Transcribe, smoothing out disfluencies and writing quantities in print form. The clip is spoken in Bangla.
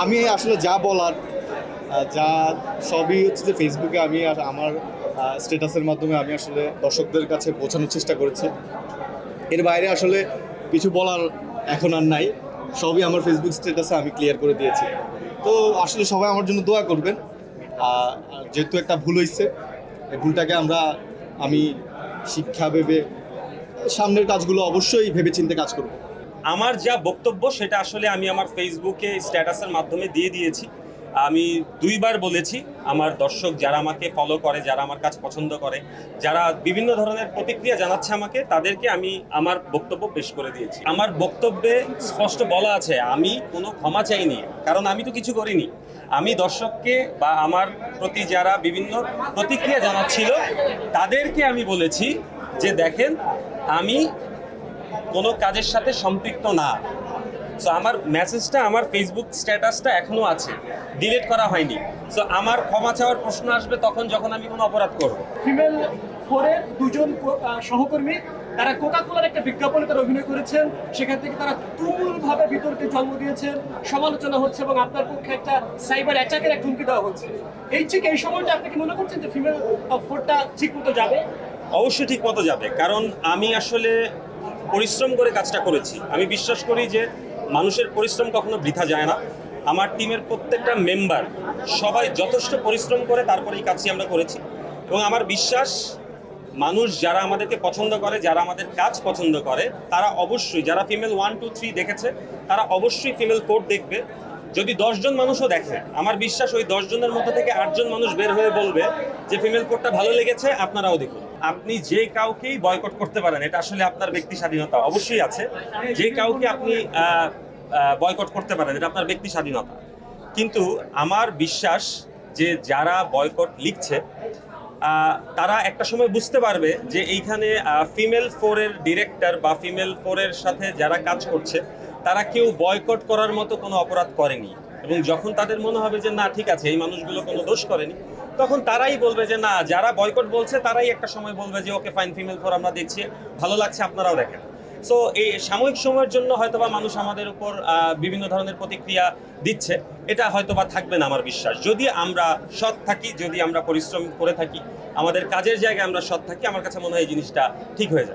আমি আসলে যা বলার যা সবই হচ্ছে যে ফেসবুকে আমি আর আমার স্ট্যাটাসের মাধ্যমে আমি আসলে দর্শকদের কাছে পৌঁছানোর চেষ্টা করেছি। এর বাইরে আসলে কিছু বলার এখন আর নাই, সবই আমার ফেসবুক স্ট্যাটাসে আমি ক্লিয়ার করে দিয়েছি। তো আসলে সবাই আমার জন্য দোয়া করবেন। যেহেতু একটা ভুল হয়েছে, এই ভুলটাকে আমি শিক্ষা ভেবে সামনের কাজগুলো অবশ্যই ভেবেচিন্তে কাজ করব। আমার যা বক্তব্য সেটা আসলে আমি আমার ফেসবুকে স্ট্যাটাসের মাধ্যমে দিয়ে দিয়েছি। আমি দুইবার বলেছি, আমার দর্শক যারা আমাকে ফলো করে, যারা আমার কাজ পছন্দ করে, যারা বিভিন্ন ধরনের প্রতিক্রিয়া জানাচ্ছে আমাকে, তাদেরকে আমি আমার বক্তব্য পেশ করে দিয়েছি। আমার বক্তব্যে স্পষ্ট বলা আছে আমি কোনো ক্ষমা চাইনি, কারণ আমি তো কিছু করিনি। আমি দর্শককে বা আমার প্রতি যারা বিভিন্ন প্রতিক্রিয়া জানাচ্ছিল তাদেরকে আমি বলেছি যে দেখেন, আমি কোনো কাজের সাথে সম্পৃক্ত না। সো আমার মেসেজটা, আমার ফেসবুক স্ট্যাটাসটা এখনো আছে, ডিলিট করা হয়নি। সো আমার ক্ষমা চাওয়ার প্রশ্ন আসবে তখন যখন আমি কোনো অপরাধ করব। ফিমেল ফোরের দুজন সহকর্মী তারা কোকা কোলার একটা বিজ্ঞাপনে তারা অভিনয় করেছেন, সেখান থেকে তারা তুমুলভাবে বিতর্কে জন্ম দিয়েছেন, সমালোচনা হচ্ছে এবং আপনার পক্ষে একটা সাইবার অ্যাটাকের এক হুমকি দেওয়া হচ্ছে। এই সময়টা আপনি কি মনে করছেন যে ফিমেল ফোরটা ঠিক মতো যাবে? অবশ্যই ঠিক মতো যাবে, কারণ আমি আসলে পরিশ্রম করে কাজটা করেছি। আমি বিশ্বাস করি যে মানুষের পরিশ্রম কখনো বৃথা যায় না। আমার টিমের প্রত্যেকটা মেম্বার সবাই যথেষ্ট পরিশ্রম করে তারপরে এই কাজটি আমরা করেছি। এবং আমার বিশ্বাস মানুষ যারা আমাদেরকে পছন্দ করে, যারা আমাদের কাজ পছন্দ করে, তারা অবশ্যই, যারা ফিমেল 1, 2, 3 দেখেছে, তারা অবশ্যই ফিমেল 4 দেখবে। যদি 10 জন মানুষও দেখে, আমার বিশ্বাস ওই 10 জনের মধ্যে থেকে 8 জন মানুষ বের হয়ে বলবে যে ফিমেল 4টা ভালো লেগেছে, আপনারাও দেখুন। আপনি যে কাউকেই বয়কট করতে পারেন, এটা আসলে আপনার ব্যক্তি স্বাধীনতা অবশ্যই আছে। যে কাউকে আপনি বয়কট করতে পারেন, এটা আপনার ব্যক্তি স্বাধীনতা। কিন্তু আমার বিশ্বাস যে যারা বয়কট লিখছে তারা একটা সময় বুঝতে পারবে যে এইখানে ফিমেল 4-এর ডিরেক্টর বা ফিমেল 4-এর সাথে যারা কাজ করছে তারা কেউ বয়কট করার মতো কোনো অপরাধ করেনি। এবং যখন তাদের মনে হবে যে না ঠিক আছে, এই মানুষগুলো কোনো দোষ করেনি, তখন তারাই বলবে যে না, যারা বয়কট বলছে তারাই একটা সময় বলবে যে ওকে ফাইন, ফিমেল 4 আমরা দেখছি, ভালো লাগছে, আপনারাও দেখেন। সো এই সাময়িক সময়ের জন্য হয়তোবা মানুষ আমাদের উপর বিভিন্ন ধরনের প্রতিক্রিয়া দিচ্ছে, এটা হয়তোবা থাকবে না আমার বিশ্বাস। যদি আমরা সৎ থাকি, যদি আমরা পরিশ্রম করে থাকি, আমাদের কাজের জায়গায় আমরা সৎ থাকি, আমার কাছে মনে হয় এই জিনিসটা ঠিক হয়ে যাবে।